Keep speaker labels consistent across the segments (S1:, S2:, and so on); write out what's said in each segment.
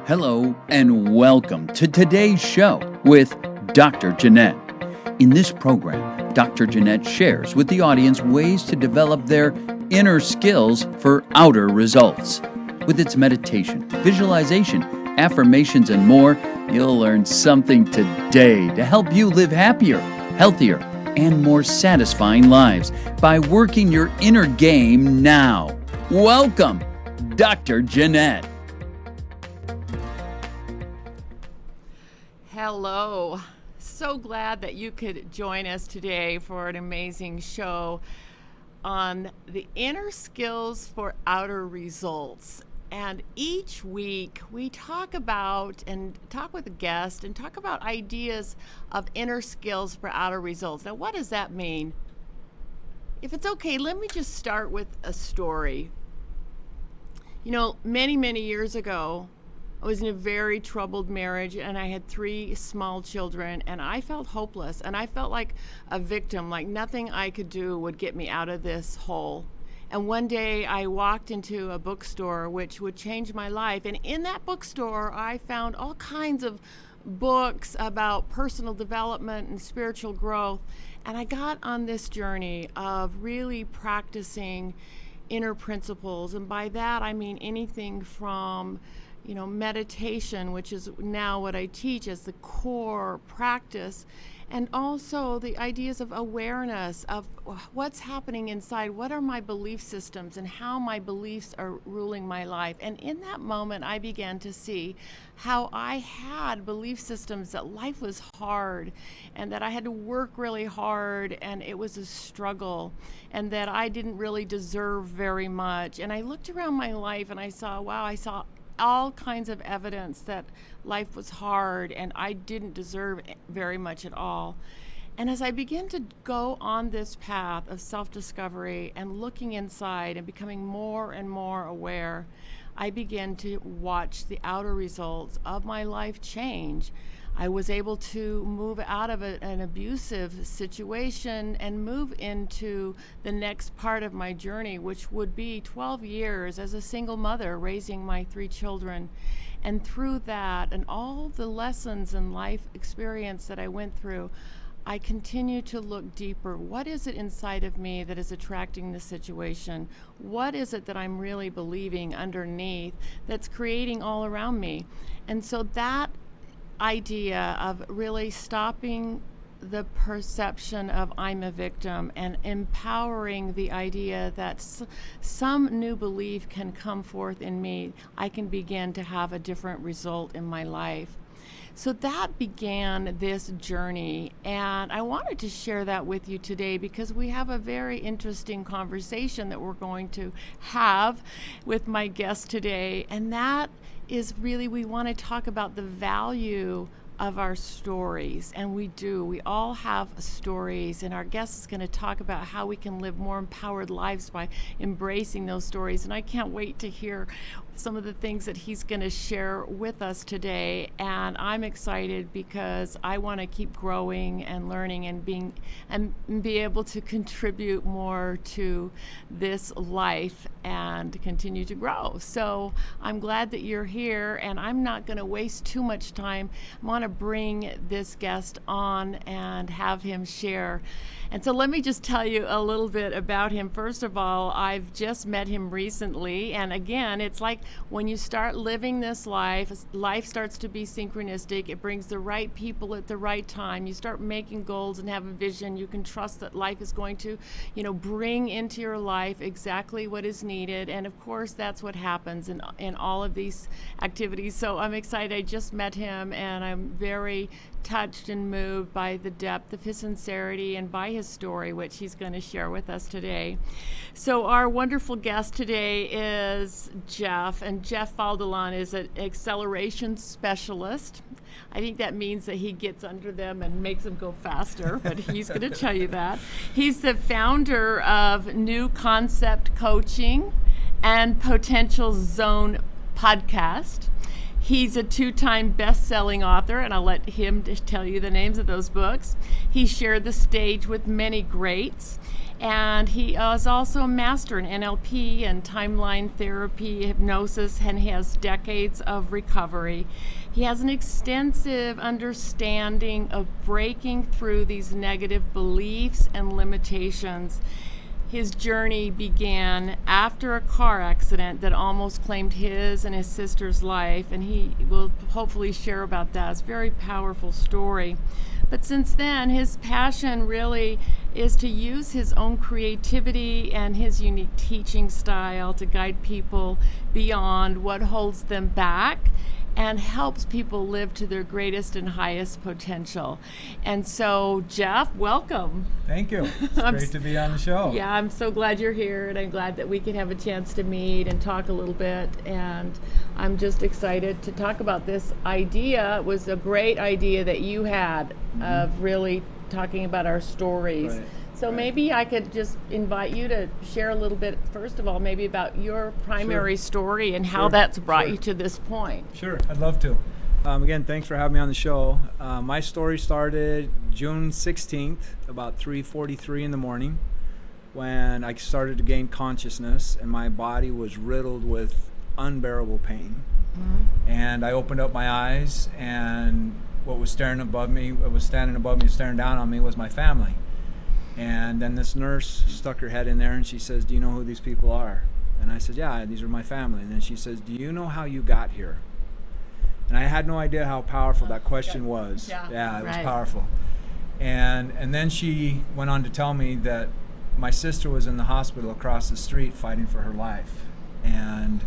S1: Hello and welcome to today's show with Dr. Jeanette. In this program, Dr. Jeanette shares with the audience ways to develop their inner skills for outer results. With its meditation, visualization, affirmations, and more, you'll learn something today to help you live happier, healthier, and more satisfying lives by working your inner game now. Welcome, Dr. Jeanette.
S2: Hello. So glad that you could join us today for an amazing show on the inner skills for outer results. And each week we talk about and talk with a guest and talk about ideas of inner skills for outer results. Now, what does that mean? If it's okay, let me just start with a story. You know, many years ago, I was in a very troubled marriage and I had 3 small children and I felt hopeless and I felt like a victim, like nothing I could do would get me out of this hole. And one day I walked into a bookstore which would change my life, and in that bookstore I found all kinds of books about personal development and spiritual growth, and I got on this journey of really practicing inner principles, and by that I mean anything from meditation, which is now what I teach as the core practice, and also the ideas of awareness of what's happening inside, what are my belief systems and how my beliefs are ruling my life. And in that moment, I began to see how I had belief systems that life was hard and that I had to work really hard and it was a struggle and that I didn't really deserve very much. And I looked around my life and I saw all kinds of evidence that life was hard and I didn't deserve very much at all. And as I began to go on this path of self-discovery and looking inside and becoming more and more aware, I began to watch the outer results of my life change. I was able to move out of an abusive situation and move into the next part of my journey, which would be 12 years as a single mother raising my 3 children. And through that and all the lessons and life experience that I went through, I continue to look deeper. What is it inside of me that is attracting this situation? What is it that I'm really believing underneath that's creating all around me? And so that idea of really stopping the perception of I'm a victim and empowering the idea that some new belief can come forth in me, I can begin to have a different result in my life. So that began this journey, and I wanted to share that with you today because we have a very interesting conversation that we're going to have with my guest today, and that is really, we want to talk about the value of our stories, and we all have stories, and our guest is going to talk about how we can live more empowered lives by embracing those stories. And I can't wait to hear some of the things that he's going to share with us today, and I'm excited because I want to keep growing and learning and be able to contribute more to this life and continue to grow. So I'm glad that you're here, and I'm not going to waste too much time. I want to bring this guest on and have him share. And so let me just tell you a little bit about him. First of all, I've just met him recently, and again, it's like when you start living this life starts to be synchronistic. It brings the right people at the right time. You start making goals and have a vision. You can trust that life is going to, bring into your life exactly what is needed. And of course, that's what happens in all of these activities. So I'm excited. I just met him, and I'm very touched and moved by the depth of his sincerity and by his story, which he's going to share with us today. So our wonderful guest today is Jeff, and Jeff Faldalen is an acceleration specialist. I think that means that he gets under them and makes them go faster, but he's going to tell you that. He's the founder of New Concept Coaching and Potential Zone podcast. He's a 2-time best-selling author, and I'll let him just tell you the names of those books. He shared the stage with many greats, And he is also a master in NLP and timeline therapy, hypnosis, and he has decades of recovery. He has an extensive understanding of breaking through these negative beliefs and limitations. His journey began after a car accident that almost claimed his and his sister's life, and he will hopefully share about that. It's a very powerful story. But since then, his passion really is to use his own creativity and his unique teaching style to guide people beyond what holds them back and helps people live to their greatest and highest potential. And so, Jeff, welcome.
S3: Thank you. It's great to be on the show.
S2: Yeah, I'm so glad you're here, and I'm glad that we could have a chance to meet and talk a little bit. And I'm just excited to talk about this idea. It was a great idea that you had of really talking about our stories.
S3: Right.
S2: So maybe I could just invite you to share a little bit, first of all, maybe about your primary story and how that's brought you to this point.
S3: Sure, I'd love to. Again, thanks for having me on the show. My story started June 16th, about 3:43 in the morning, when I started to gain consciousness and my body was riddled with unbearable pain. And I opened up my eyes, and what was standing above me, staring down on me, was my family. And then this nurse stuck her head in there and she says, "Do you know who these people are?" And I said, "Yeah, these are my family." And then she says, "Do you know how you got here?" And I had no idea how powerful that question was. Yeah, it was powerful. And then she went on to tell me that my sister was in the hospital across the street fighting for her life. And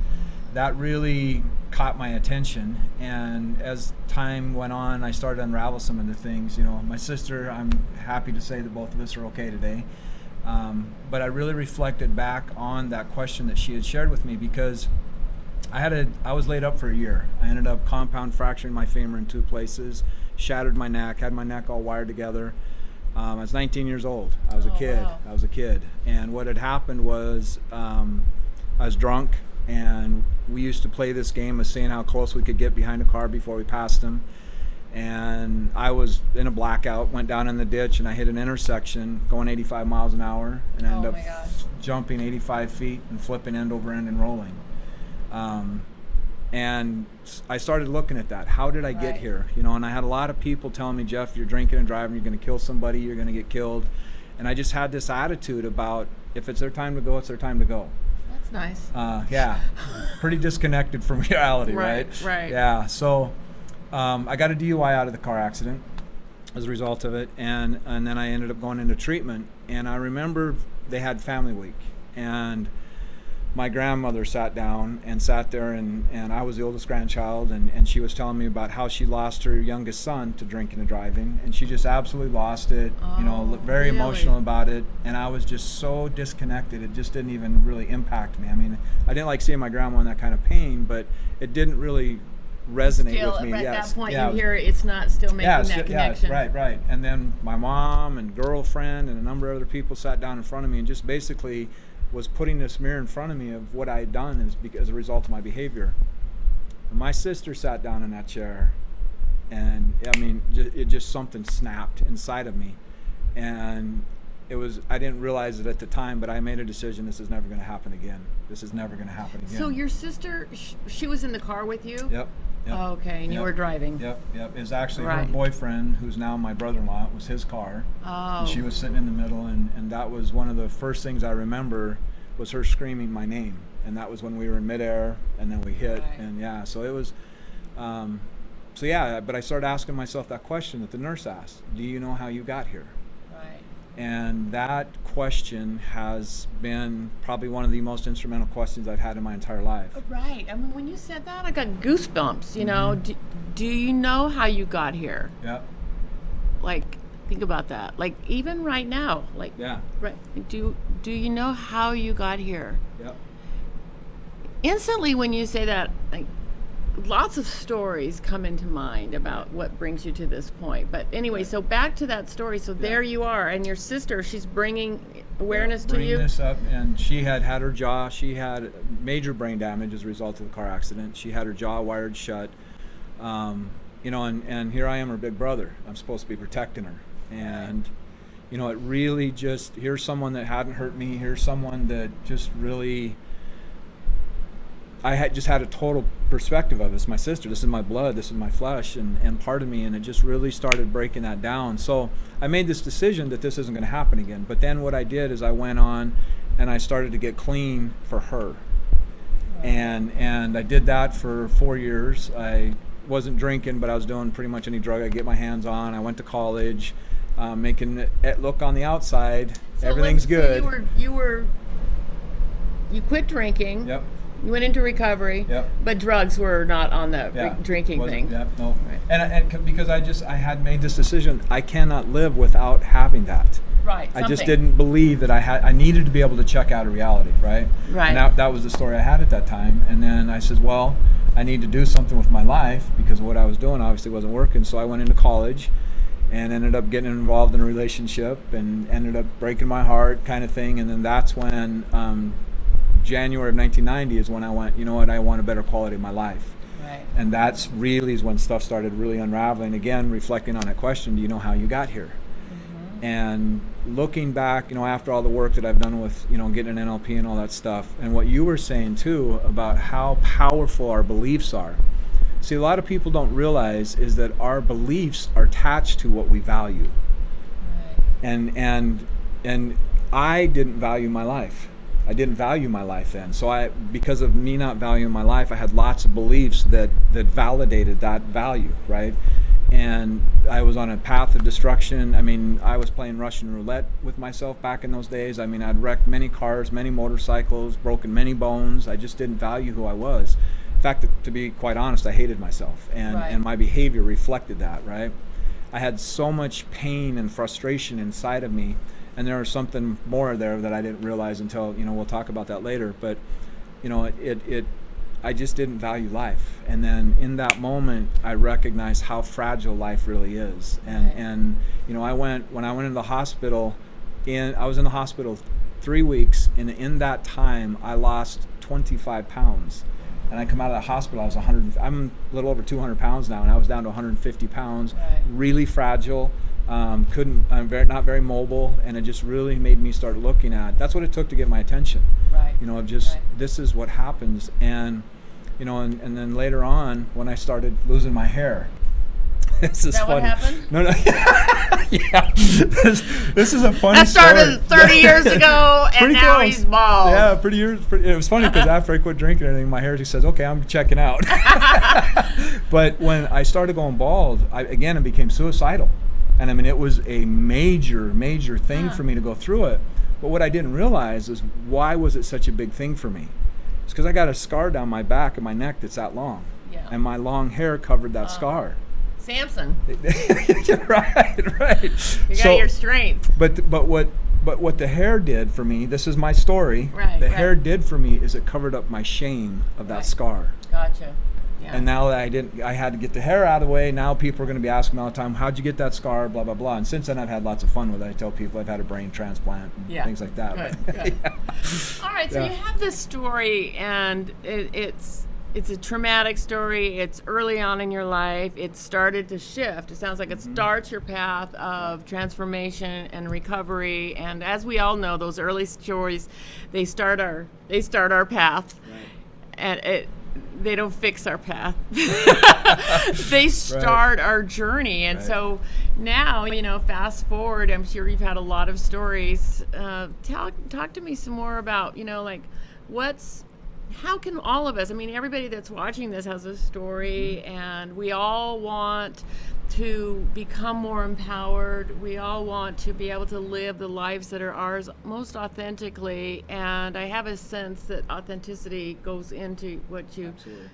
S3: that really caught my attention. And as time went on, I started to unravel some of the things. You know, my sister, I'm happy to say that both of us are okay today. But I really reflected back on that question that she had shared with me, because I was laid up for a year. I ended up compound fracturing my femur in 2 places, shattered my neck, had my neck all wired together. I was 19 years old. I was a kid.
S2: Wow.
S3: I was a kid. And what had happened was I was drunk, and we used to play this game of seeing how close we could get behind a car before we passed them. And I was in a blackout, went down in the ditch, and I hit an intersection going 85 miles an hour, and ended up jumping 85 feet and flipping end over end and rolling. And I started looking at that. How did I get here? You know, and I had a lot of people telling me, "Jeff, you're drinking and driving, you're going to kill somebody, you're going to get killed." And I just had this attitude about, if it's their time to go, it's their time to go.
S2: That's nice.
S3: Yeah, pretty disconnected from reality, right?
S2: Right.
S3: Yeah, so I got a DUI out of the car accident as a result of it, and then I ended up going into treatment. And I remember they had Family Week, and my grandmother sat down and sat there, and I was the oldest grandchild, and she was telling me about how she lost her youngest son to drinking and driving, and she just absolutely lost it, very emotional about it, and I was just so disconnected. It just didn't even really impact me. I mean, I didn't like seeing my grandma in that kind of pain, but it didn't really resonate with me.
S2: At that point, you hear it's not still making that connection.
S3: Right. And then my mom and girlfriend and a number of other people sat down in front of me and just basically was putting this mirror in front of me of what I had done as a result of my behavior. And my sister sat down in that chair, and I mean, it just something snapped inside of me, and I didn't realize it at the time, but I made a decision: this is never going to happen again. This is never going to happen again.
S2: So your sister, she was in the car with you?
S3: Yep.
S2: Oh, okay, and you were driving.
S3: Yep. It was actually her boyfriend, who's now my brother-in-law. It was his car.
S2: Oh.
S3: And she was sitting in the middle, and that was one of the first things I remember, was her screaming my name. And that was when we were in midair, and then we hit.
S2: Right.
S3: And so it was, but I started asking myself that question that the nurse asked: do you know how you got here?
S2: Right.
S3: And that question has been probably one of the most instrumental questions I've had in my entire life.
S2: Right. I mean, when you said that, I got goosebumps, you know. Do you know how you got here?
S3: Yep.
S2: Like, think about that. Like, even right now, like, right. Do you know how you got here?
S3: Yep.
S2: Instantly, when you say that, like, lots of stories come into mind about what brings you to this point. But anyway, so back to that story. So there you are, and your sister, she's bringing awareness to you.
S3: Bringing this up, and she had her jaw. She had major brain damage as a result of the car accident. She had her jaw wired shut. And here I am, her big brother. I'm supposed to be protecting her, and You know, it really just, here's someone that hadn't hurt me. Here's someone that just really, I had just had a total perspective of. It's my sister. This is my blood. This is my flesh and part of me. And it just really started breaking that down. So I made this decision that this isn't going to happen again. But then what I did is I went on and I started to get clean for her. And I did that for 4 years. I wasn't drinking, but I was doing pretty much any drug I could get my hands on. I went to college, making it look on the outside,
S2: So
S3: everything's good.
S2: So you quit drinking.
S3: Yep.
S2: You went into recovery.
S3: Yep.
S2: But drugs were not on the drinking thing.
S3: Yeah, no.
S2: Right.
S3: And because I had made this decision, I cannot live without having that.
S2: Right.
S3: I just didn't believe that I needed to be able to check out of reality, right?
S2: Right.
S3: And that was the story I had at that time. And then I said, well, I need to do something with my life because what I was doing obviously wasn't working. So I went into college and ended up getting involved in a relationship and ended up breaking my heart kind of thing. And then that's when January of 1990 is when I went, you know what, I want a better quality of my life.
S2: Right.
S3: And that's really is when stuff started really unraveling. Again, reflecting on that question, do you know how you got here? And looking back, you know, after all the work that I've done with, you know, getting an NLP and all that stuff, and what you were saying too about how powerful our beliefs are. See, a lot of people don't realize is that our beliefs are attached to what we value. Right. And I didn't value my life. I didn't value my life then. So because of me not valuing my life, I had lots of beliefs that validated that value, right? And I was on a path of destruction. I mean, I was playing Russian roulette with myself back in those days. I mean, I'd wrecked many cars, many motorcycles, broken many bones. I just didn't value who I was. In fact, to be quite honest, I hated myself. And my behavior reflected that, right? I had so much pain and frustration inside of me. And there was something more there that I didn't realize until, you know, we'll talk about that later. But, you know, I just didn't value life. And then in that moment, I recognized how fragile life really is. And you know, when I went into the hospital, I was in the hospital 3 weeks, and in that time, I lost 25 pounds. And I come out of the hospital, I'm a little over 200 pounds now, and I was down to 150 pounds, really fragile. I'm not very mobile, and it just really made me start looking at, that's what it took to get my attention. Right. You know, this is what happens. And, you know, and then later on, when I started losing my hair, this is funny. What happened? No. Yeah. This is a funny
S2: that started
S3: story.
S2: 30 years ago, and now
S3: close.
S2: He's bald.
S3: Yeah, it was funny because after I quit drinking and everything, my hair just says, okay, I'm checking out. But when I started going bald, I became suicidal. And I mean, it was a major, major thing for me to go through it. But what I didn't realize is, why was it such a big thing for me? It's because I got a scar down my back and my neck that's that long. Yeah. And my long hair covered that scar.
S2: Samson.
S3: Right.
S2: You got your strength.
S3: But what the hair did for me, this is my story.
S2: Right.
S3: The hair did for me is it covered up my shame of that scar.
S2: Gotcha. Yeah.
S3: And now that I had to get the hair out of the way, now people are going to be asking me all the time, how'd you get that scar, blah, blah, blah. And since then, I've had lots of fun with it. I tell people I've had a brain transplant and things like that.
S2: Good. All right, so you have this story, and it's a traumatic story. It's early on in your life. It started to shift. It sounds like it starts your path of transformation and recovery. And as we all know, those early stories, they start our path. Right. And they don't fix our path. They start our journey. And so now, you know, fast forward, I'm sure you've had a lot of stories. Talk to me some more about, you know, like how can all of us, I mean, everybody that's watching this has a story, and we all want to become more empowered. We all want to be able to live the lives that are ours most authentically, and I have a sense that authenticity goes into what you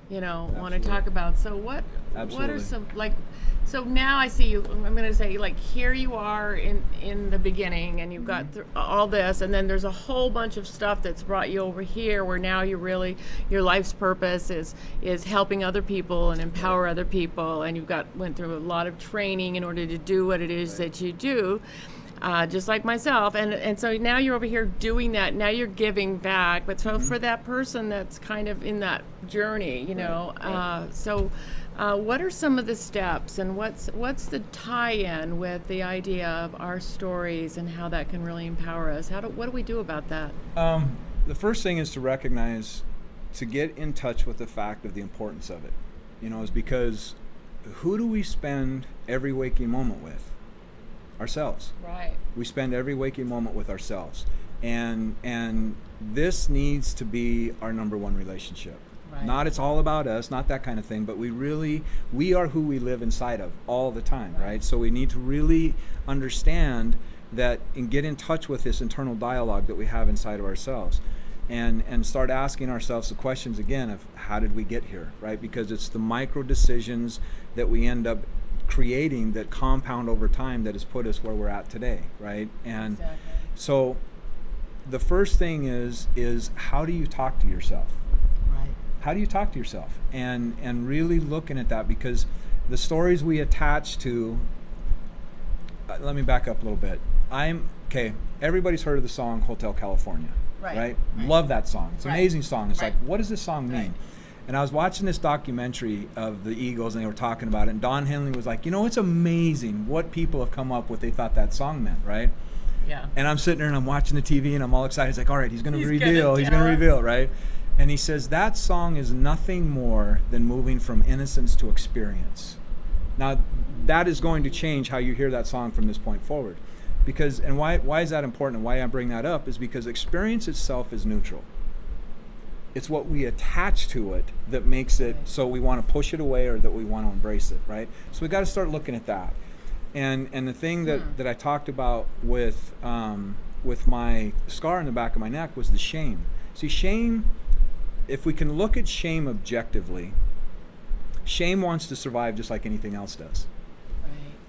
S2: want to talk about. So what are some, like, so now I see you, I'm going to say, like, here you are in the beginning, and you've got all this, and then there's a whole bunch of stuff that's brought you over here where now you're really, your life's purpose is helping other people and empower other people, and went through a lot of training in order to do what it is that you do. just like myself. And so now you're over here doing that. Now you're giving back. But so for that person that's kind of in that journey, you know, what are some of the steps, and what's the tie-in with the idea of our stories and how that can really empower us? What do we do about that?
S3: The first thing is to recognize, to get in touch with the fact of the importance of it, you know, is because who do we spend every waking moment with? Ourselves.
S2: Right.
S3: We spend every waking moment with ourselves. And this needs to be our number one relationship.
S2: Right.
S3: Not it's all about us, not that kind of thing, but we are who we live inside of all the time, right? So we need to really understand that and get in touch with this internal dialogue that we have inside of ourselves. And start asking ourselves the questions again of how did we get here, right? Because it's the micro decisions that we end up creating that compound over time that has put us where we're at today, right? And
S2: exactly.
S3: So the first thing is how do you talk to yourself?
S2: Right.
S3: How do you talk to yourself? And really looking at that, because the stories we attach to, let me back up a little bit. Everybody's heard of the song Hotel California. Right? Love that song. It's an amazing song. It's like, what does this song mean? Right. And I was watching this documentary of the Eagles, and they were talking about it, and Don Henley was like, you know, it's amazing what people have come up with they thought that song meant, right?
S2: Yeah.
S3: And I'm sitting there and I'm watching the TV and I'm all excited. He's like, all right, he's going to reveal, right? And he says that song is nothing more than moving from innocence to experience. Now, that is going to change how you hear that song from this point forward. Because, and why is that important, and why I bring that up is because experience itself is neutral. It's what we attach to it that makes it so we want to push it away or that we want to embrace it, right? So we got to start looking at that. And the thing that I talked about with my scar in the back of my neck was the shame. See, shame, if we can look at shame objectively, shame wants to survive just like anything else does.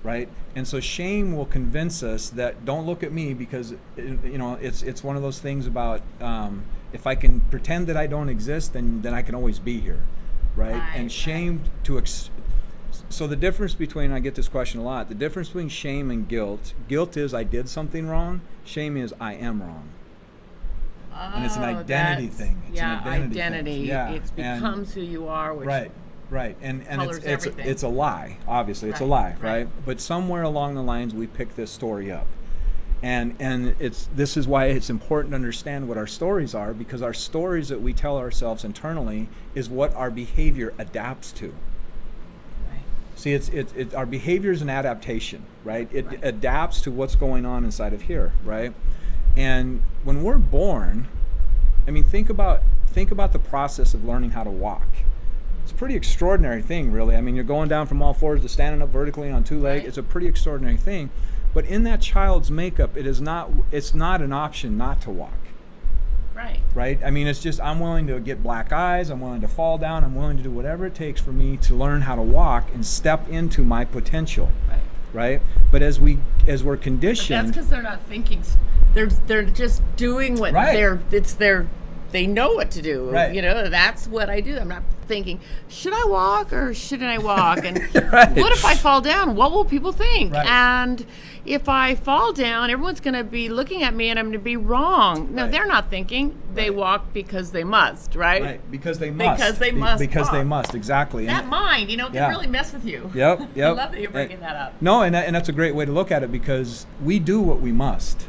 S3: Right? And so shame will convince us that don't look at me, because it's one of those things about if I can pretend that I don't exist, then I can always be here, right? And shame so the difference between, I get this question a lot, the difference between shame and guilt is I did something wrong, shame is I am wrong. And it's an identity thing. It's an identity thing. Yeah.
S2: It becomes who you are, which
S3: Right, and
S2: everything.
S3: it's a lie. Obviously, it's a lie, right? But somewhere along the lines, we pick this story up, and this is why it's important to understand what our stories are, because our stories that we tell ourselves internally is what our behavior adapts to.
S2: Right.
S3: See, it's our behavior is an adaptation, right? It adapts to what's going on inside of here, right? And when we're born, I mean, think about the process of learning how to walk. It's a pretty extraordinary thing, really. I mean, you're going down from all fours to standing up vertically on two legs. Right. It's a pretty extraordinary thing. But in that child's makeup, it's not an option not to walk. Right? I mean, it's just, I'm willing to get black eyes, I'm willing to fall down, I'm willing to do whatever it takes for me to learn how to walk and step into my potential. Right? But as we're conditioned.
S2: But that's because they're not thinking. They're just doing what they know what to do.
S3: Right.
S2: You know, that's what I do. I'm not thinking, should I walk or shouldn't I walk? And what if I fall down? What will people think?
S3: Right.
S2: And if I fall down, everyone's going to be looking at me and I'm going to be wrong. No, they're not thinking. They walk because they must, right?
S3: Right, because they must.
S2: Because
S3: they must, exactly.
S2: That mind, can really mess with you.
S3: Yep.
S2: I love that you're bringing that up.
S3: No, and that's a great way to look at it, because we do what we must.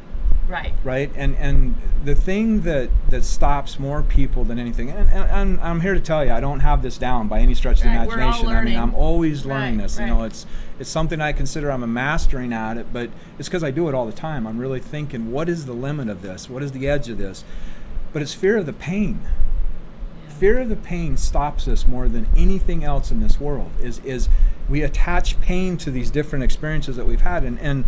S2: Right.
S3: And the thing that stops more people than anything, and I'm here to tell you, I don't have this down by any stretch of the imagination.
S2: We're all learning.
S3: I mean, I'm always learning this.
S2: Right.
S3: You know, it's something I consider I'm a mastering at it, but it's because I do it all the time. I'm really thinking, what is the limit of this? What is the edge of this? But it's fear of the pain. Yeah. Fear of the pain stops us more than anything else in this world. Is we attach pain to these different experiences that we've had, and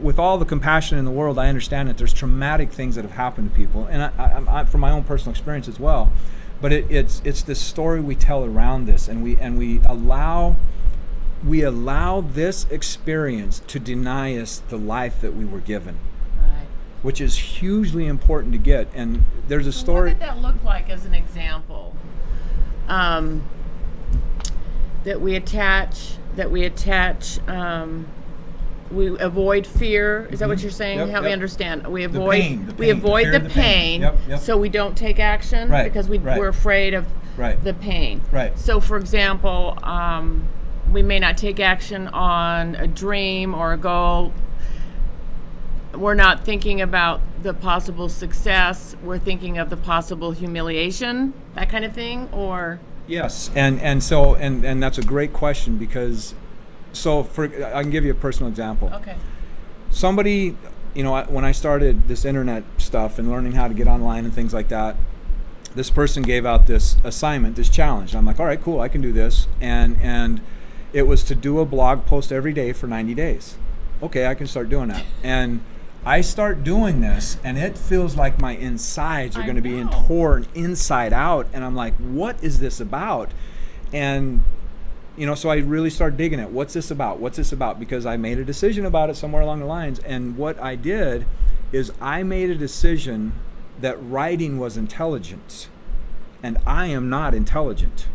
S3: with all the compassion in the world, I understand that there's traumatic things that have happened to people, and I from my own personal experience as well. But it's this story we tell around this, and we allow this experience to deny us the life that we were given, which is hugely important to get. And there's a story.
S2: What did that look like as an example? That we attach. we avoid fear. Is that what you're saying?
S3: Yep,
S2: Help me
S3: yep.
S2: understand. We
S3: The
S2: avoid
S3: pain,
S2: we avoid
S3: the
S2: the
S3: fear of
S2: pain,
S3: Yep.
S2: so we don't take action
S3: Right,
S2: because
S3: right.
S2: we're afraid of
S3: Right.
S2: the pain.
S3: Right.
S2: So, for example, we may not take action on a dream or a goal. We're not thinking about the possible success. We're thinking of the possible humiliation, that kind of thing, or...
S3: Yes, and that's a great question because, I can give you a personal example.
S2: Okay.
S3: Somebody, when I started this internet stuff and learning how to get online and things like that, this person gave out this assignment, this challenge. And I'm like, all right, cool, I can do this. And it was to do a blog post every day for 90 days. Okay, I can start doing that. And I start doing this, and it feels like my insides are going to be torn inside out. And I'm like, what is this about? And, so I really start digging it. What's this about? What's this about? Because I made a decision about it somewhere along the lines. And what I did is I made a decision that writing was intelligence. And I am not intelligent.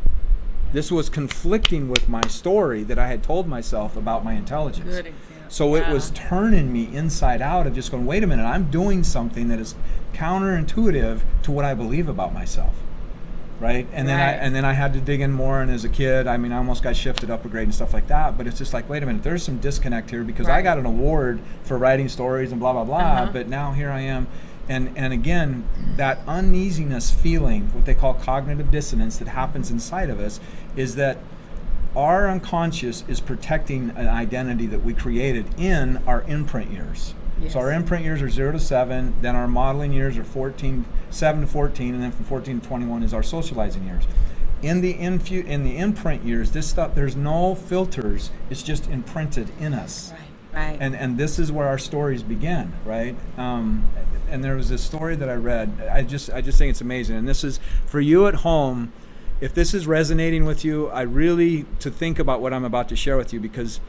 S3: This was conflicting with my story that I had told myself about my intelligence.
S2: Good example.
S3: So it was turning me inside out of just going, wait a minute, I'm doing something that is counterintuitive to what I believe about myself, right? And then I had to dig in more. And as a kid, I almost got shifted up a grade and stuff like that. But it's just like, wait a minute, there's some disconnect here because I got an award for writing stories and blah blah blah. But now here I am, and again, that uneasiness feeling, what they call cognitive dissonance, that happens inside of us, is that our unconscious is protecting an identity that we created in our imprint years. Yes. So our imprint years are 0 to 7, then our modeling years are 7 to 14, and then from 14 to 21 is our socializing years. In the imprint years, this stuff, there's no filters, it's just imprinted in us.
S2: Right.
S3: And this is where our stories begin, right? And there was this story that I read, I just think it's amazing, and this is for you at home. If this is resonating with you, I really to think about what I'm about to share with you, because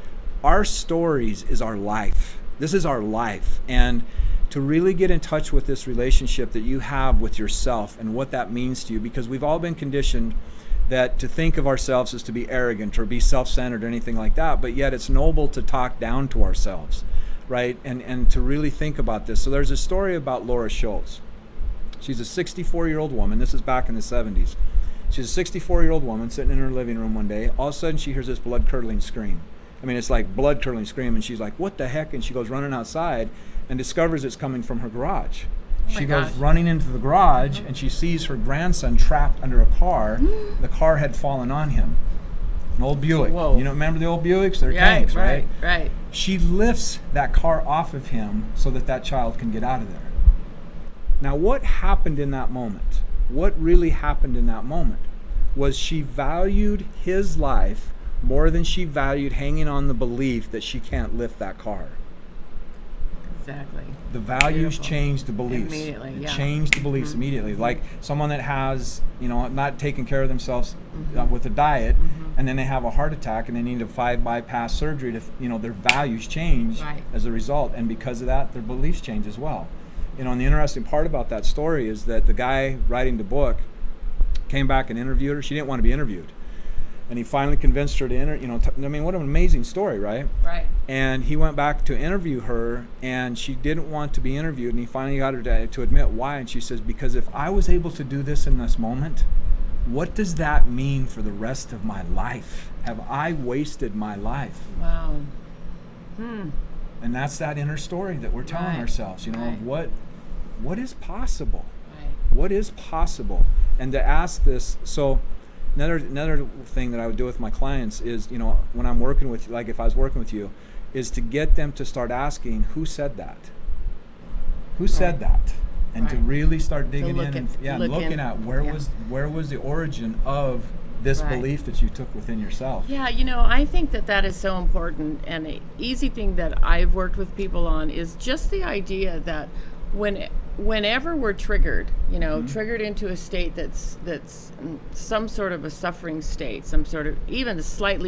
S3: our stories is our life. This is our life. And to really get in touch with this relationship that you have with yourself and what that means to you, because we've all been conditioned that to think of ourselves as to be arrogant or be self-centered or anything like that, but yet it's noble to talk down to ourselves, right? And to really think about this. So there's a story about Laura Schultz. She's a 64-year-old woman. This is back in the 70s. She's a 64-year-old woman sitting in her living room one day. All of a sudden, she hears this blood-curdling scream. It's like blood-curdling scream, and she's like, what the heck? And she goes running outside and discovers it's coming from her garage. She goes running into the garage, and she sees her grandson trapped under a car. The car had fallen on him. An old Buick.
S2: Whoa.
S3: Remember the old Buicks? They're tanks, right?
S2: Right.
S3: She lifts that car off of him so that child can get out of there. Now, what happened in that moment? What really happened in that moment was she valued his life more than she valued hanging on the belief that she can't lift that car.
S2: Exactly.
S3: The values changed the beliefs.
S2: Immediately, yeah.
S3: Changed the beliefs immediately. Like someone that has, not taking care of themselves with a diet, and then they have a heart attack and they need a 5 bypass surgery to, their values change as a result. And because of that, their beliefs change as well. And the interesting part about that story is that the guy writing the book came back and interviewed her. She didn't want to be interviewed. And he finally convinced her to what an amazing story, right?
S2: Right.
S3: And he went back to interview her, and she didn't want to be interviewed, and he finally got her to admit why. And she says, because if I was able to do this in this moment, what does that mean for the rest of my life? Have I wasted my life?
S2: Wow.
S3: And that's that inner story that we're telling ourselves, of what is possible. What is possible? And to ask this, so another thing that I would do with my clients is, when I'm working with, like if I was working with you, is to get them to start asking, who said that? Who said that? And to really start digging in and looking at where was the origin of this belief that you took within yourself.
S2: Yeah, I think that is so important. And an easy thing that I've worked with people on is just the idea that whenever we're triggered, triggered into a state that's some sort of a suffering state, some sort of even a slight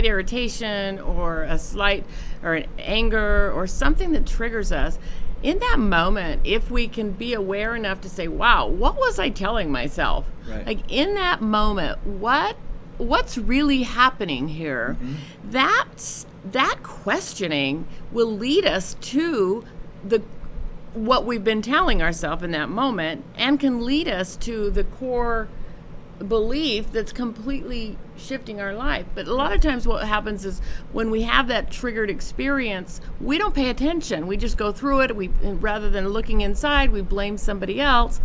S2: irritation or an anger or something that triggers us, in that moment, if we can be aware enough to say, wow, what was I telling myself? Right. Like in that moment, what what's really happening here? That questioning will lead us to what we've been telling ourselves in that moment, and can lead us to the core belief that's completely shifting our life. But a lot of times what happens is when we have that triggered experience, we don't pay attention. We just go through it. Rather than looking inside, we blame somebody else.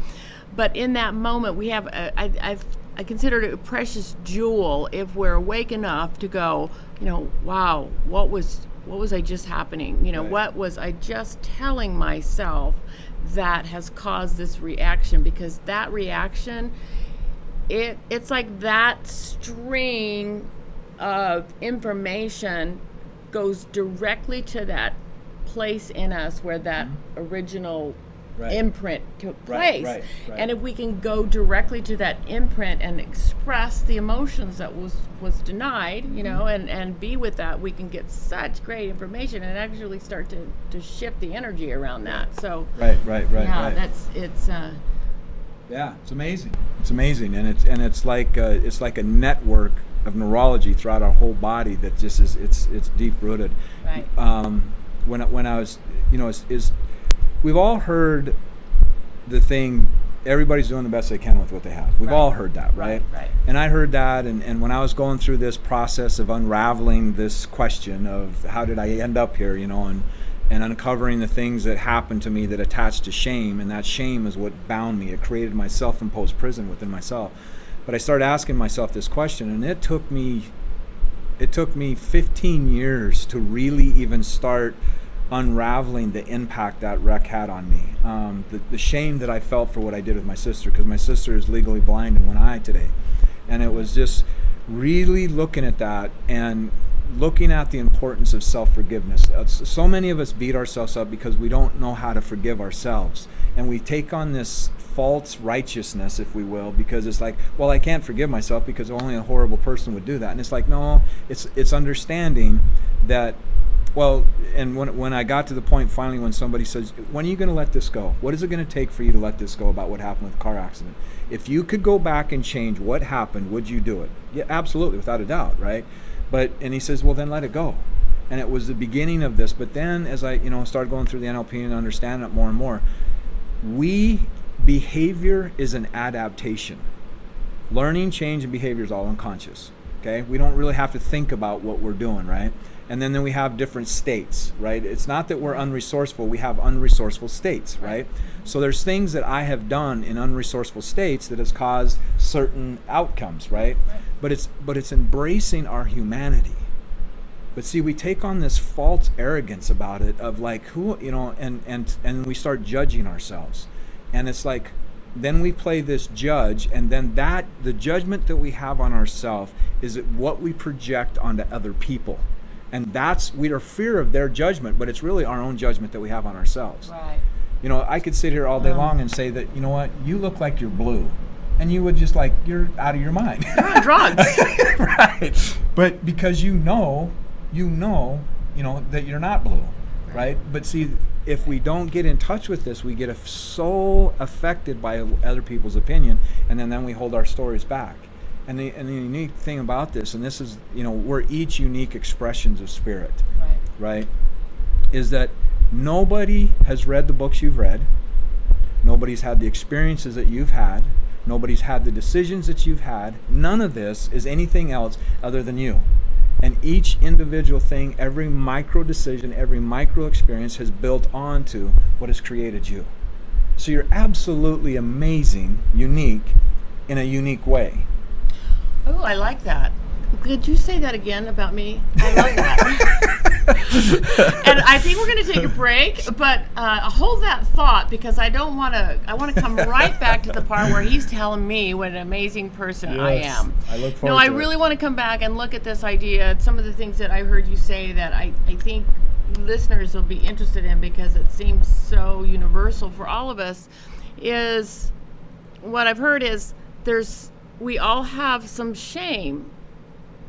S2: But in that moment, we have I consider it a precious jewel if we're awake enough to go, wow, what was I just happening? What was I just telling myself that has caused this reaction? Because that reaction, it's like that string of information goes directly to that place in us where that original imprint took place.
S3: Right.
S2: And if we can go directly to that imprint and express the emotions that was denied, and be with that, we can get such great information and actually start to shift the energy around that. So
S3: right.
S2: Yeah,
S3: it's amazing. It's amazing, and it's like a network of neurology throughout our whole body that just it's deep rooted.
S2: Right.
S3: When I was, we've all heard the thing, everybody's doing the best they can with what they have. We've all heard that, right?
S2: Right.
S3: And I heard that, and when I was going through this process of unraveling this question of how did I end up here, and uncovering the things that happened to me that attached to shame, and that shame is what bound me. It created my self-imposed prison within myself. But I started asking myself this question, and it took me 15 years to really even start unraveling the impact that wreck had on me. The shame that I felt for what I did with my sister, because my sister is legally blind in one eye today. And it was just really looking at that and looking at the importance of self-forgiveness. So many of us beat ourselves up because we don't know how to forgive ourselves. And we take on this false righteousness, if we will, because it's like, well, I can't forgive myself because only a horrible person would do that. And it's like, no, it's understanding that, well, and when I got to the point finally when somebody says, when are you going to let this go? What is it going to take for you to let this go about what happened with the car accident? If you could go back and change what happened, would you do it? Yeah, absolutely, without a doubt, right? And he says, well, then let it go. And it was the beginning of this. But then as I, started going through the NLP and understanding it more and more, behavior is an adaptation. Learning, change, and behavior is all unconscious. Okay? We don't really have to think about what we're doing, right? And then we have different states, right? It's not that we're unresourceful, we have unresourceful states, right? So there's things that I have done in unresourceful states that has caused certain outcomes, right? But it's embracing our humanity. But see, we take on this false arrogance about it of like who, and we start judging ourselves. And it's like, then we play this judge, and then the judgment that we have on ourselves is what we project onto other people. And we are fear of their judgment, but it's really our own judgment that we have on ourselves.
S2: Right.
S3: I could sit here all day long and say that, what, you look like you're blue. And you would just like, you're out of your mind.
S2: You're on drugs.
S3: Right. But because you know that you're not blue, right? But see, if we don't get in touch with this, we get so affected by other people's opinion, and then we hold our stories back. And the unique thing about this, and this is, we're each unique expressions of spirit, right? Is that nobody has read the books you've read. Nobody's had the experiences that you've had. Nobody's had the decisions that you've had. None of this is anything else other than you. And each individual thing, every micro decision, every micro experience has built onto what has created you. So you're absolutely amazing, unique, in a unique way.
S2: Oh, I like that. Could you say that again about me? I love that. And I think we're going to take a break, but hold that thought, because I want to come right back to the part where he's telling me what an amazing person I am.
S3: I look forward
S2: to it. I really want to come back and look at this idea, some of the things that I heard you say that I think listeners will be interested in, because it seems so universal for all of us. Is what I've heard is we all have some shame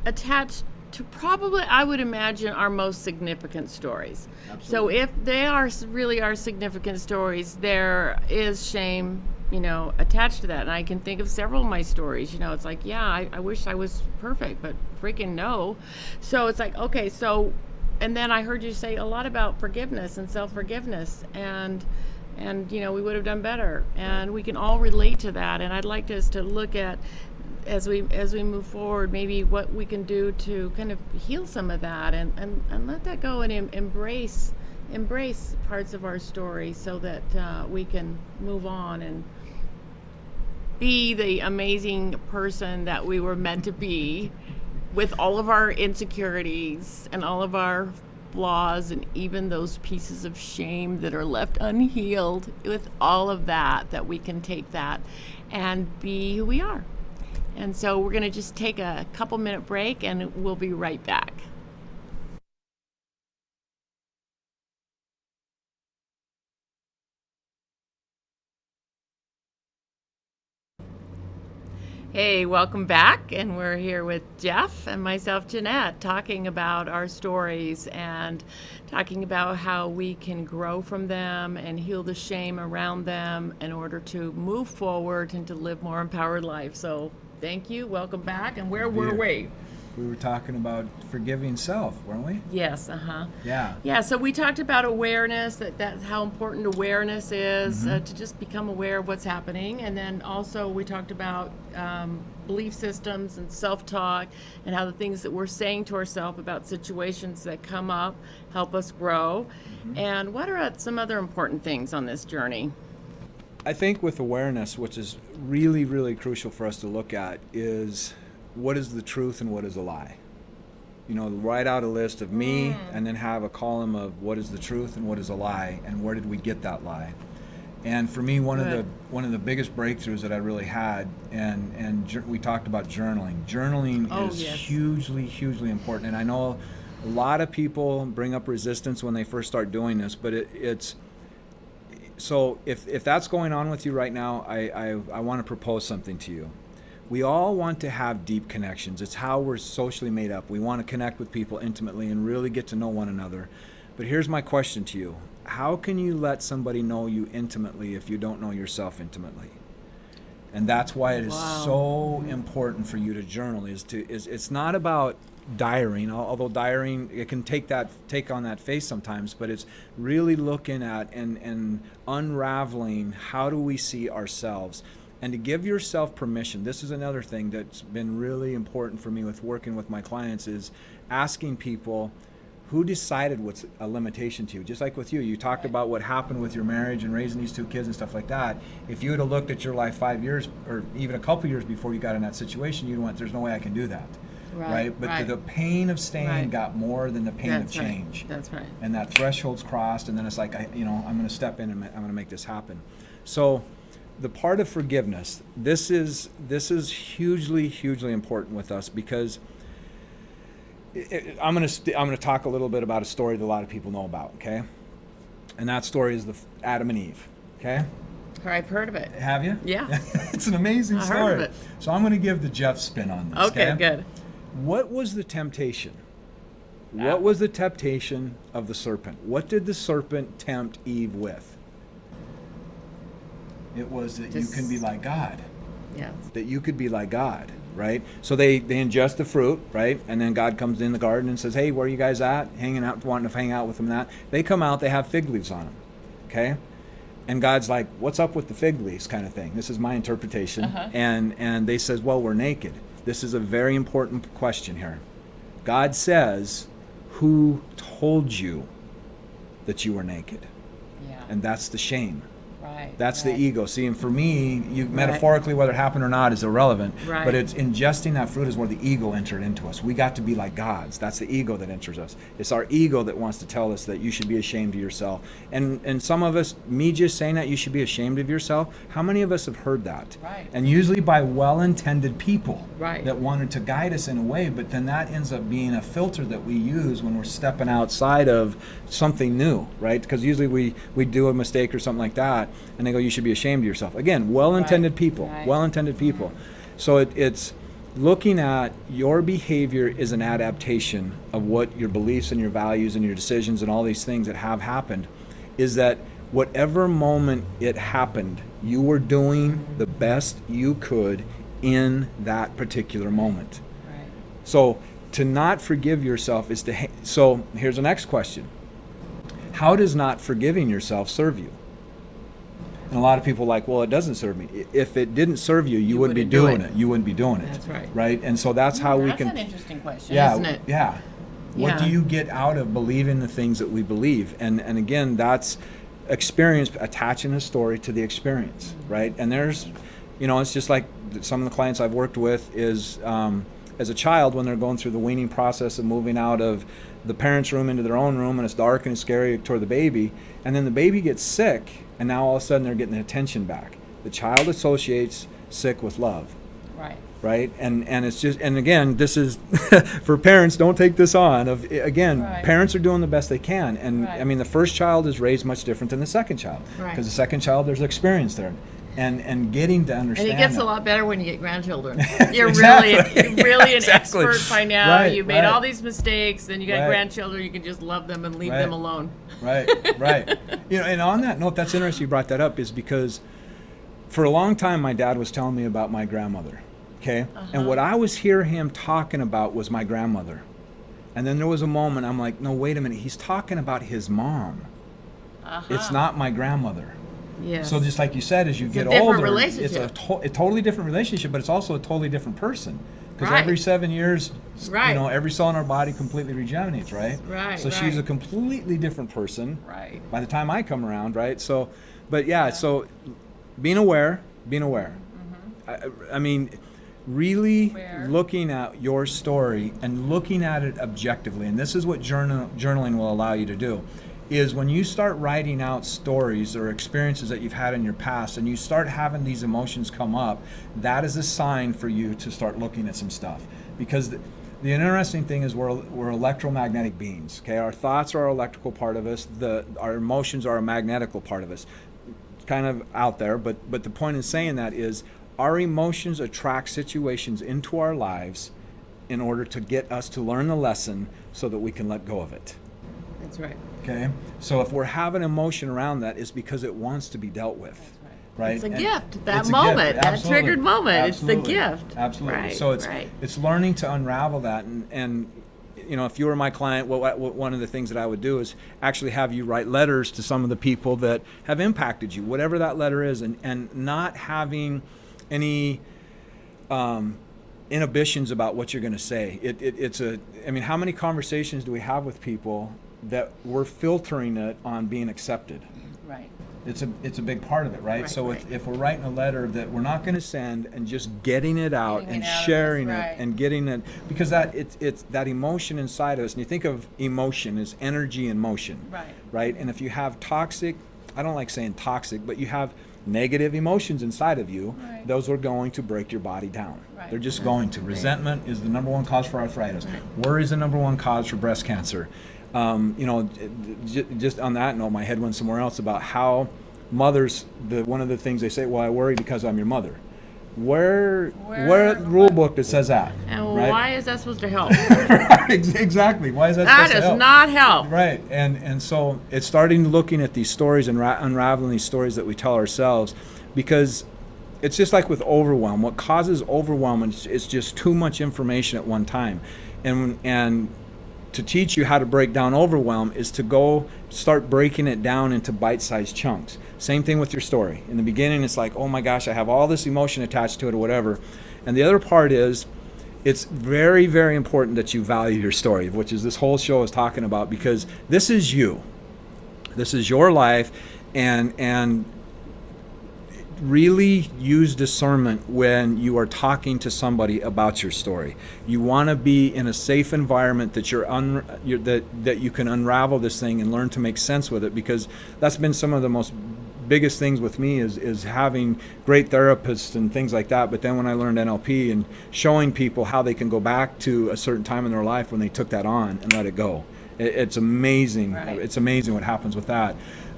S2: attached to probably, I would imagine, our most significant stories.
S3: Absolutely.
S2: So if they are really our significant stories, there is shame attached to that. And I can think of several of my stories. It's like, yeah, I wish I was perfect, but freaking no. So it's like, okay, so, and then I heard you say a lot about forgiveness and self-forgiveness, and we would have done better, and we can all relate to that. And I'd like us to look at, as we move forward, maybe what we can do to kind of heal some of that, and let that go, and embrace parts of our story, so that we can move on and be the amazing person that we were meant to be, with all of our insecurities and all of our flaws, and even those pieces of shame that are left unhealed. With all of that we can take that and be who we are. And so we're going to just take a couple minute break, and we'll be right back. Hey, welcome back, and we're here with Jeff and myself, Jeanette, talking about our stories and talking about how we can grow from them and heal the shame around them in order to move forward and to live more empowered life. So thank you, welcome back, and where were we?
S3: We were talking about forgiving self, weren't we?
S2: Yes,
S3: Yeah,
S2: so we talked about awareness, that's how important awareness is, to just become aware of what's happening. And then also we talked about belief systems and self-talk, and how the things that we're saying to ourselves about situations that come up help us grow. And what are some other important things on this journey?
S3: I think with awareness, which is really, really crucial for us to look at, is what is the truth and what is a lie. Write out a list of me, and then have a column of what is the truth and what is a lie, and where did we get that lie. And for me, one of the biggest breakthroughs that I really had, and we talked about journaling. Journaling is hugely, hugely important. And I know a lot of people bring up resistance when they first start doing this, but it's so if that's going on with you right now, I want to propose something to you. We all want to have deep connections. It's how we're socially made up. We want to connect with people intimately and really get to know one another. But here's my question to you. How can you let somebody know you intimately if you don't know yourself intimately? And that's why it is so important for you to journal. It's not about diarying, although diarying, it can take on that face sometimes, but it's really looking at and unraveling, how do we see ourselves? And to give yourself permission. This is another thing that's been really important for me with working with my clients, is asking people, who decided what's a limitation to you? Just like with you, you talked about what happened with your marriage and raising these two kids and stuff like that. If you would have looked at your life 5 years or even a couple years before you got in that situation, you'd went, there's no way I can do that. Right? But the pain of staying got more than the pain of change.
S2: That's right.
S3: And that threshold's crossed, and then it's like, I'm going to step in and I'm going to make this happen. So the part of forgiveness, this is hugely, hugely important with us, because I'm going to talk a little bit about a story that a lot of people know about, okay? And that story is the Adam and Eve, okay?
S2: I've heard of it.
S3: Have you?
S2: Yeah.
S3: It's an amazing story.
S2: Heard of it.
S3: So I'm going to give the Jeff spin on this.
S2: Okay, good.
S3: What was the temptation? What was the temptation of the serpent? What did the serpent tempt Eve with? It was that you can be like God.
S2: Yeah.
S3: That you could be like God, right? So they ingest the fruit, right? And then God comes in the garden and says, hey, where are you guys at? Hanging out, wanting to hang out with them and that. They come out, they have fig leaves on them, okay? And God's like, what's up with the fig leaves, kind of thing. This is my interpretation. And they says, well, we're naked. This is a very important question here. God says, who told you that you were naked?
S2: Yeah.
S3: And that's the shame.
S2: Right.
S3: That's the ego. See, and for me, metaphorically, whether it happened or not is irrelevant.
S2: Right.
S3: But it's ingesting that fruit is where the ego entered into us. We got to be like gods. That's the ego that enters us. It's our ego that wants to tell us that you should be ashamed of yourself. And some of us, me just saying that you should be ashamed of yourself, how many of us have heard that?
S2: Right.
S3: And usually by well-intended people
S2: right.
S3: that wanted to guide us in a way, but then that ends up being a filter that we use when we're stepping outside of something new, right? Because usually we do a mistake or something like that, and they go, you should be ashamed of yourself. Again, well-intended people, well-intended people. So it's looking at your behavior is an adaptation of what your beliefs and your values and your decisions and all these things that have happened, is that whatever moment it happened, you were doing the best you could in that particular moment.
S2: Right.
S3: So to not forgive yourself is to, so here's the next question. How does not forgiving yourself serve you? And a lot of people are like, well, it doesn't serve me. If it didn't serve you, you wouldn't be doing it. You wouldn't be doing it.
S2: That's right.
S3: Right? And so that's how we can.
S2: That's an interesting question,
S3: Yeah,
S2: isn't it?
S3: yeah. What do you get out of believing the things that we believe? And again, that's experience, attaching a story to the experience, right? And there's, it's just like some of the clients I've worked with is, as a child, when they're going through the weaning process of moving out of the parents' room into their own room, and it's dark and it's scary toward the baby, and then the baby gets sick, and now all of a sudden they're getting the attention back. The child associates sick with love. Right? And it's just, and again, this is for parents, don't take this on. Parents are doing the best they can. And I mean, the first child is raised much different than the second child. Because the second child, there's experience there. And getting to understand.
S2: And it gets a lot better when you get grandchildren. You're really an expert by now. You've made all these mistakes, then you got grandchildren, you can just love them and leave them alone.
S3: Right. And on that note, that's interesting you brought that up, is because for a long time my dad was telling me about my grandmother. Okay? And what I was hearing him talking about was my grandmother. And then there was a moment I'm like, no, wait a minute, he's talking about his mom. It's not my grandmother.
S2: Yes.
S3: So just like you said, as you get older, it's a totally different relationship, but it's also a totally different person. Because every 7 years, every cell in our body completely regenerates, right? So she's a completely different person by the time I come around, right? So, so being aware. I mean, really looking at your story and looking at it objectively, and this is what journaling will allow you to do, is when you start writing out stories or experiences that you've had in your past and you start having these emotions come up, that is a sign for you to start looking at some stuff. Because the interesting thing is we're electromagnetic beings, okay? Our thoughts are our electrical part of us, our emotions are a magnetical part of us. It's kind of out there, but the point in saying that is our emotions attract situations into our lives in order to get us to learn the lesson so that we can let go of it.
S2: That's right.
S3: Okay? So if we're having emotion around that, it's because it wants to be dealt with. Right?
S2: It's a gift. That moment, that triggered moment,
S3: Absolutely.
S2: it's the gift.
S3: Absolutely.
S2: Right.
S3: So it's learning to unravel that. And if you were my client, what one of the things that I would do is actually have you write letters to some of the people that have impacted you, whatever that letter is, and not having any inhibitions about what you're going to say. How many conversations do we have with people that we're filtering it on being accepted?
S2: Right.
S3: It's a big part of it, right? So if we're writing a letter that we're not going to send and just getting it out and sharing it and getting it, because it's that emotion inside of us, and you think of emotion as energy in motion, right? And if you have toxic, I don't like saying toxic, but you have negative emotions inside of you, those are going to break your body down. They're just going to. Resentment is the number one cause for arthritis. Worry is the number one cause for breast cancer. Just on that note, my head went somewhere else about how mothers, one of the things they say, well, I worry because I'm your mother. Where rule book that says that?
S2: And why is that supposed to help?
S3: Exactly. Why is that supposed to help?
S2: That does not help.
S3: Right. And so it's starting looking at these stories and unraveling these stories that we tell ourselves, because it's just like with overwhelm. What causes overwhelm is just too much information at one time. And to teach you how to break down overwhelm is to go start breaking it down into bite-sized chunks. Same thing with your story. In the beginning, it's like, oh my gosh, I have all this emotion attached to it or whatever. And the other part is, it's very, very important that you value your story, which is this whole show is talking about, because this is you. This is your life, and really use discernment when you are talking to somebody about your story. You want to be in a safe environment that that you can unravel this thing and learn to make sense with it, because that's been some of the most biggest things with me is having great therapists and things like that. But then when I learned NLP and showing people how they can go back to a certain time in their life when they took that on and let it go, it's amazing. It's amazing what happens with that.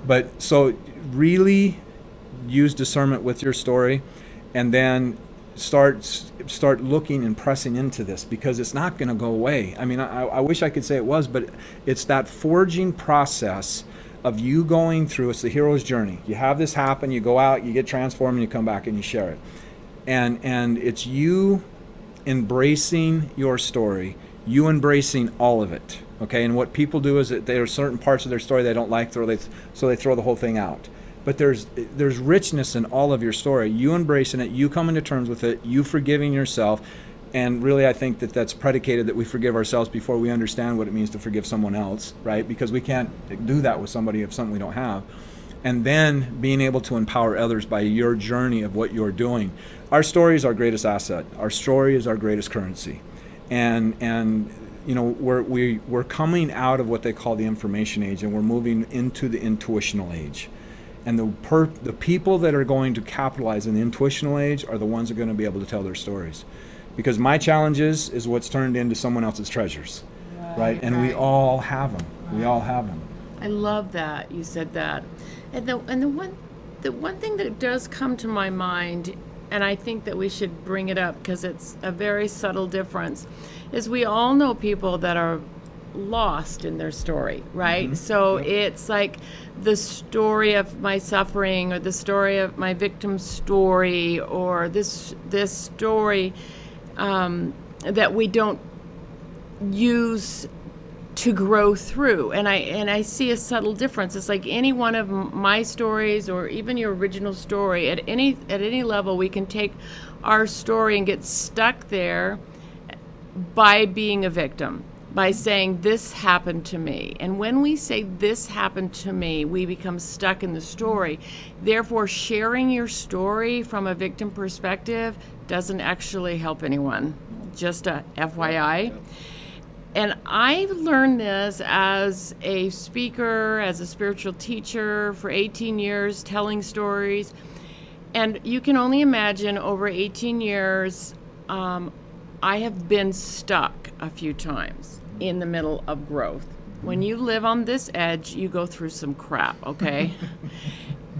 S3: But so really use discernment with your story, and then start looking and pressing into this, because it's not going to go away. I mean, I wish I could say it was, but it's that forging process of you going through, it's the hero's journey. You have this happen, you go out, you get transformed, and you come back and you share it. And it's you embracing your story, you embracing all of it, okay? And what people do is that there are certain parts of their story they don't like, so they throw the whole thing out. But there's richness in all of your story. You embracing it, you coming to terms with it, you forgiving yourself. And really, I think that that's predicated that we forgive ourselves before we understand what it means to forgive someone else, right? Because we can't do that with somebody of something we don't have. And then being able to empower others by your journey of what you're doing. Our story is our greatest asset. Our story is our greatest currency. And you know, we're coming out of what they call the information age, and we're moving into the intuitional age. And the people that are going to capitalize in the intuitional age are the ones that are going to be able to tell their stories. Because my challenges is what's turned into someone else's treasures, right? And we all have them. We all have them.
S2: I love that you said that. And the one thing that does come to my mind, and I think that we should bring it up because it's a very subtle difference, is we all know people that are lost in their story, right? Mm-hmm. So it's like the story of my suffering, or the story of my victim's story, or this story that we don't use to grow through. And I see a subtle difference. It's like any one of my stories, or even your original story, at any level, we can take our story and get stuck there by being a victim, by saying this happened to me. And when we say this happened to me, we become stuck in the story. Therefore, sharing your story from a victim perspective doesn't actually help anyone. Just a FYI. And I've learned this as a speaker, as a spiritual teacher for 18 years, telling stories. And you can only imagine over 18 years, I have been stuck a few times in the middle of growth. When you live on this edge, you go through some crap, okay?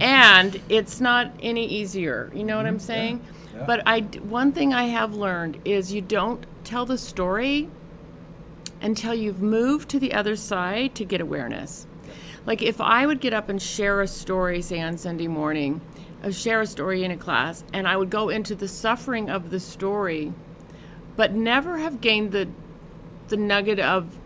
S2: And it's not any easier. You know what I'm saying? Yeah. But one thing I have learned is you don't tell the story until you've moved to the other side to get awareness. Like if I would get up and share a story, say on Sunday morning, share a story in a class, and I would go into the suffering of the story, but never have gained the nugget of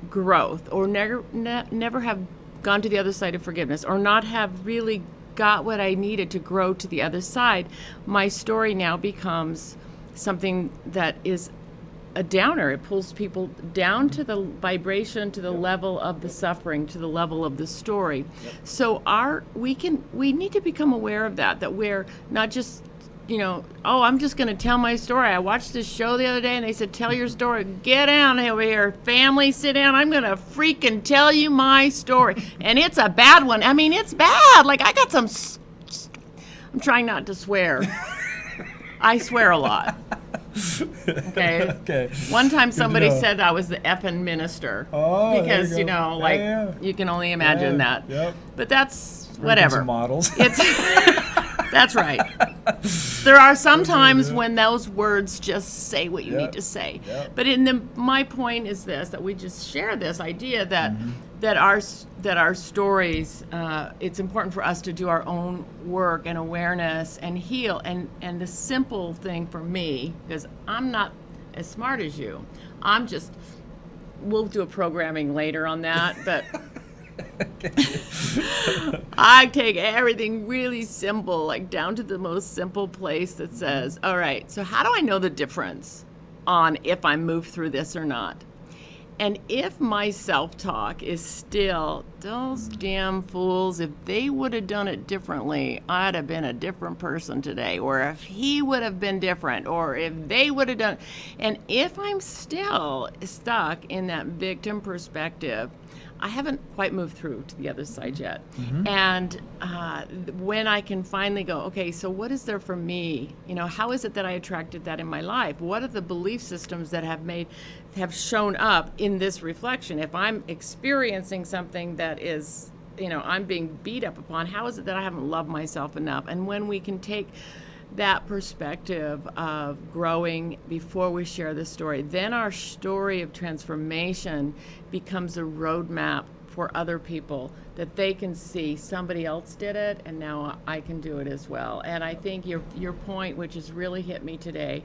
S2: growth, or never have gone to the other side of forgiveness, or not have really got what I needed to grow to the other side, my story now becomes something that is a downer. It pulls people down to the vibration, to the level of the suffering, to the level of the story. Yep. So we need to become aware of that we're not just, I'm just going to tell my story. I watched this show the other day and they said, tell your story. Get down over here, family, sit down. I'm going to freaking tell you my story. And it's a bad one. I mean, it's bad. Like I got some, I'm trying not to swear. I swear a lot. Okay. One time somebody said I was the effing minister. Oh, because, you can only imagine that. Yep. But that's whatever.
S3: Models.
S2: That's right. There are some times when those words just say what you need to say. Yep. But my point is this, that we just share this idea that that our stories, it's important for us to do our own work and awareness and heal. And the simple thing for me, because I'm not as smart as you, we'll do a programming later on that, but I take everything really simple, like down to the most simple place that says, all right, so how do I know the difference on if I move through this or not? And if my self-talk is still, those damn fools, if they would have done it differently, I'd have been a different person today. Or if he would have been different, or if they would have done it. And if I'm still stuck in that victim perspective, I haven't quite moved through to the other side yet. Mm-hmm. And when I can finally go, okay, so what is there for me? How is it that I attracted that in my life? What are the belief systems that have shown up in this reflection? If I'm experiencing something that is, I'm being beat up upon, how is it that I haven't loved myself enough? And when we can take that perspective of growing before we share the story, then our story of transformation becomes a roadmap for other people, that they can see somebody else did it and now I can do it as well. And I think your point, which has really hit me today,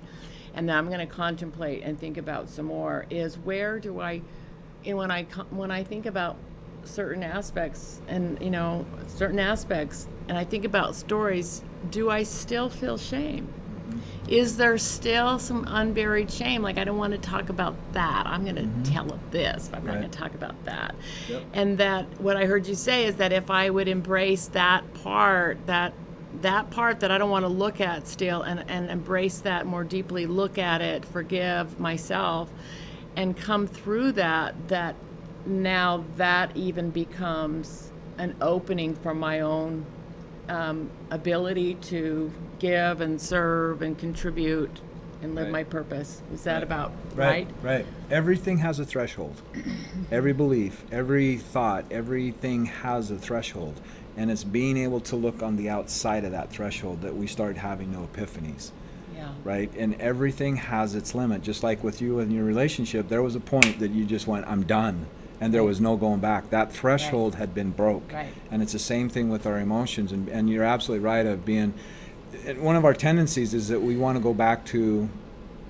S2: and that I'm going to contemplate and think about some more, is where do I, when I think about certain aspects and I think about stories, do I still feel shame? Is there still some unburied shame? Like, I don't want to talk about that. I'm going to tell it this, but I'm not going to talk about that. Yep. And that what I heard you say is that if I would embrace that part that I don't want to look at still, and embrace that more deeply, look at it, forgive myself, and come through that now that even becomes an opening for my own ability to give and serve and contribute and live my purpose. Is that about right?
S3: Right. Everything has a threshold. Every belief, every thought, everything has a threshold. And it's being able to look on the outside of that threshold that we start having no epiphanies. Yeah. Right? And everything has its limit. Just like with you and your relationship, there was a point that you just went, I'm done. And there was no going back. That threshold had been broke. Right. And it's the same thing with our emotions. And you're absolutely right of being, one of our tendencies is that we want to go back to,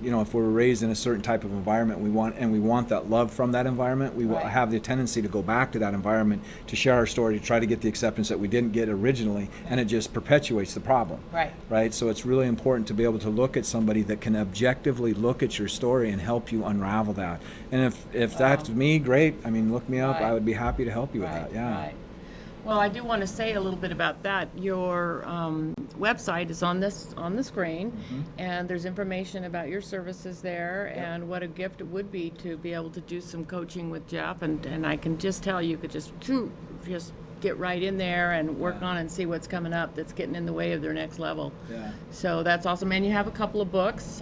S3: if we're raised in a certain type of environment, we want that love from that environment. We have the tendency to go back to that environment to share our story, to try to get the acceptance that we didn't get originally, and it just perpetuates the problem. Right. So it's really important to be able to look at somebody that can objectively look at your story and help you unravel that. And if that's me, great. I mean, look me up. I would be happy to help you with that. Yeah.
S2: Right. Well, I do want to say a little bit about that. Your website is on the screen, and there's information about your services there, and what a gift it would be to be able to do some coaching with Jeff. And I can just tell you could just get right in there and work on and see what's coming up that's getting in the way of their next level. Yeah. So that's awesome. And you have a couple of books.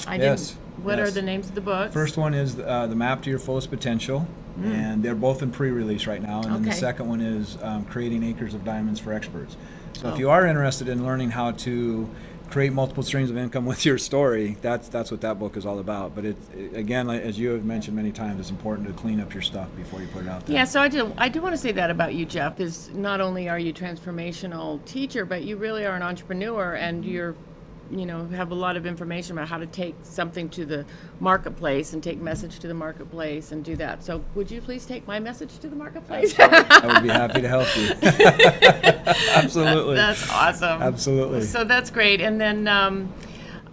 S2: What are the names of the books?
S3: First one is The Map to Your Fullest Potential. And they're both in pre-release right now. And then the second one is Creating Acres of Diamonds for Experts. So if you are interested in learning how to create multiple streams of income with your story, that's what that book is all about. But again, as you have mentioned many times, it's important to clean up your stuff before you put it out there.
S2: Yeah, so I do want to say that about you, Jeff, is not only are you a transformational teacher, but you really are an entrepreneur, and you're have a lot of information about how to take something to the marketplace and take message to the marketplace and do that. So would you please take my message to the marketplace?
S3: I would be happy to help you. Absolutely.
S2: That's awesome.
S3: Absolutely.
S2: So that's great. And then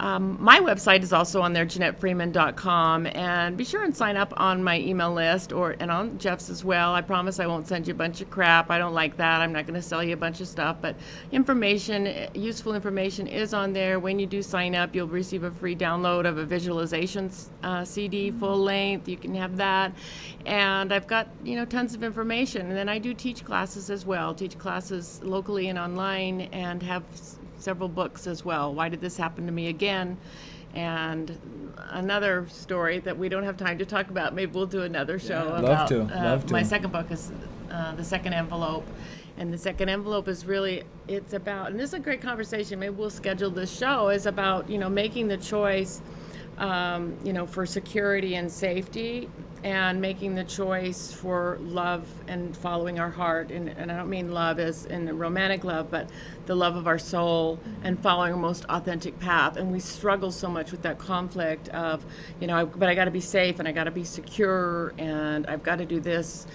S2: my website is also on there, JeanetteFreeman.com, and be sure and sign up on my email list and on Jeff's as well. I promise I won't send you a bunch of crap. I don't like that. I'm not going to sell you a bunch of stuff, but useful information is on there. When you do sign up, you'll receive a free download of a visualizations CD, full length. You can have that, and I've got tons of information. And then I do teach classes as well. Teach classes locally and online, and have several books as well. Why Did This Happen to Me Again? And another story that we don't have time to talk about. Maybe we'll do another show about.
S3: Love to.
S2: My second book is The Second Envelope. And The Second Envelope is really, it's about, and this is a great conversation, maybe we'll schedule this show, is about, making the choice, for security and safety, and making the choice for love and following our heart. And I don't mean love as in romantic love, but the love of our soul and following our most authentic path. And we struggle so much with that conflict of, but I got to be safe and I got to be secure and I've got to do this.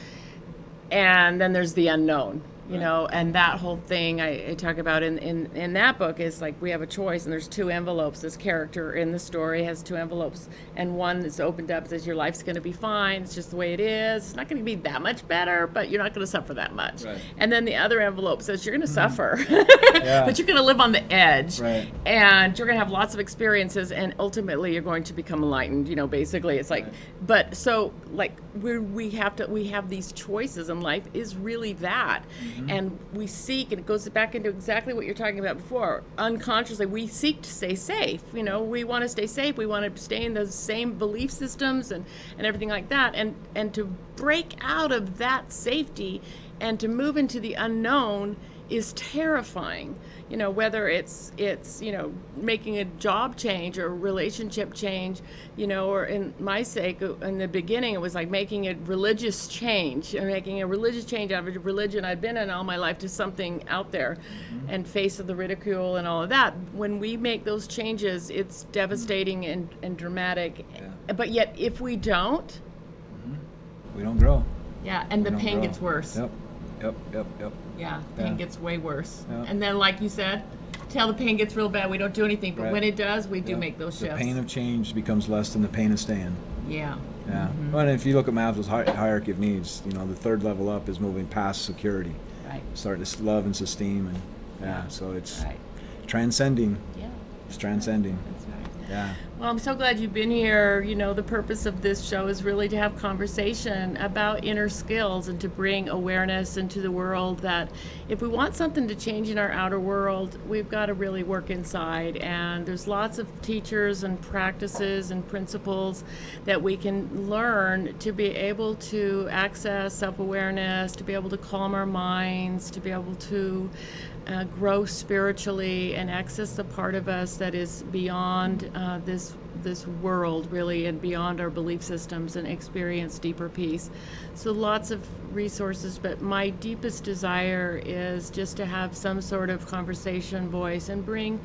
S2: And then there's the unknown. And that whole thing I talk about in that book is like we have a choice, and there's two envelopes. This character in the story has two envelopes, and one is opened up says your life's going to be fine. It's just the way it is. It's not going to be that much better, but you're not going to suffer that much. Right. And then the other envelope says you're going to suffer, but you're going to live on the edge, and you're going to have lots of experiences, and ultimately you're going to become enlightened. Basically, it's like, but so like we have these choices in life is really that. And we seek, and it goes back into exactly what you're talking about before, unconsciously, we seek to stay safe. We want to stay safe. We want to stay in those same belief systems and everything like that. And to break out of that safety and to move into the unknown is terrifying. You know, whether it's making a job change or a relationship change, or in my sake, in the beginning, it was like making a religious change, making a religious change out of a religion I'd been in all my life to something out there, and face of the ridicule and all of that. When we make those changes, it's devastating and dramatic.
S3: Yeah.
S2: But yet, if we don't,
S3: we don't grow.
S2: yeah, and the
S3: We don't
S2: pain
S3: grow.
S2: gets worse.
S3: Yep.
S2: Yeah, pain
S3: Yeah.
S2: gets way worse.
S3: Yeah.
S2: And then, like you said, till the pain gets real bad, we don't do anything. But
S3: Right.
S2: when it does, we do
S3: Yep.
S2: make those
S3: The
S2: shifts.
S3: pain of change becomes less than the pain of staying.
S2: Yeah.
S3: Yeah. Well, and if you look at Maslow's hierarchy of needs, the third level up is moving past security,
S2: Right.
S3: starting to love and esteem, and so it's
S2: Right.
S3: transcending.
S2: Yeah.
S3: It's transcending.
S2: That's right.
S3: Yeah.
S2: Well, I'm so glad you've been here. The purpose of this show is really to have conversation about inner skills and to bring awareness into the world that if we want something to change in our outer world, we've got to really work inside. And there's lots of teachers and practices and principles that we can learn to be able to access self-awareness, to be able to calm our minds, to be able to grow spiritually and access the part of us that is beyond this world, really, and beyond our belief systems, and experience deeper peace. So lots of resources, but my deepest desire is just to have some sort of conversation voice and bring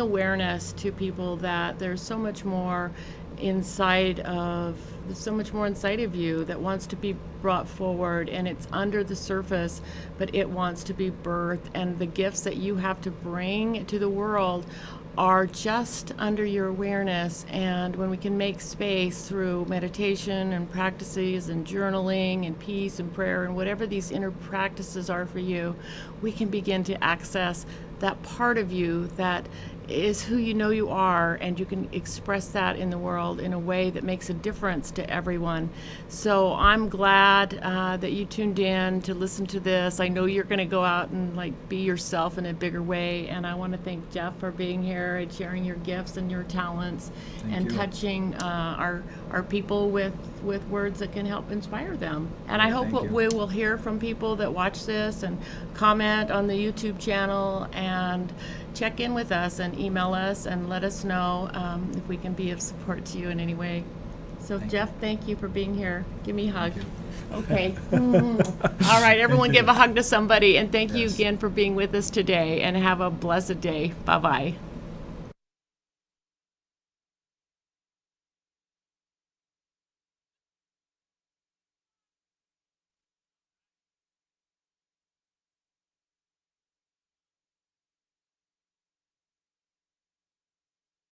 S2: awareness to people that there's so much more inside of you that wants to be brought forward, and it's under the surface, but it wants to be birthed, and the gifts that you have to bring to the world are just under your awareness. And when we can make space through meditation and practices and journaling and peace and prayer and whatever these inner practices are for you, we can begin to access that part of you that is who you are, and you can express that in the world in a way that makes a difference to everyone. So I'm glad that you tuned in to listen to this. I know you're going to go out and be yourself in a bigger way, and I want to thank Jeff for being here and sharing your gifts and your talents.
S3: Thank
S2: and
S3: you.
S2: touching our people with words that can help inspire them. And I hope
S3: Thank you.
S2: we will hear from people that watch this and comment on the YouTube channel and check in with us and email us and let us know if we can be of support to you in any way. So Jeff, thank you for being here. Give me a hug. Okay. All right, everyone give a hug to somebody, and thank you again for being with us today, and have a blessed day. Bye-bye.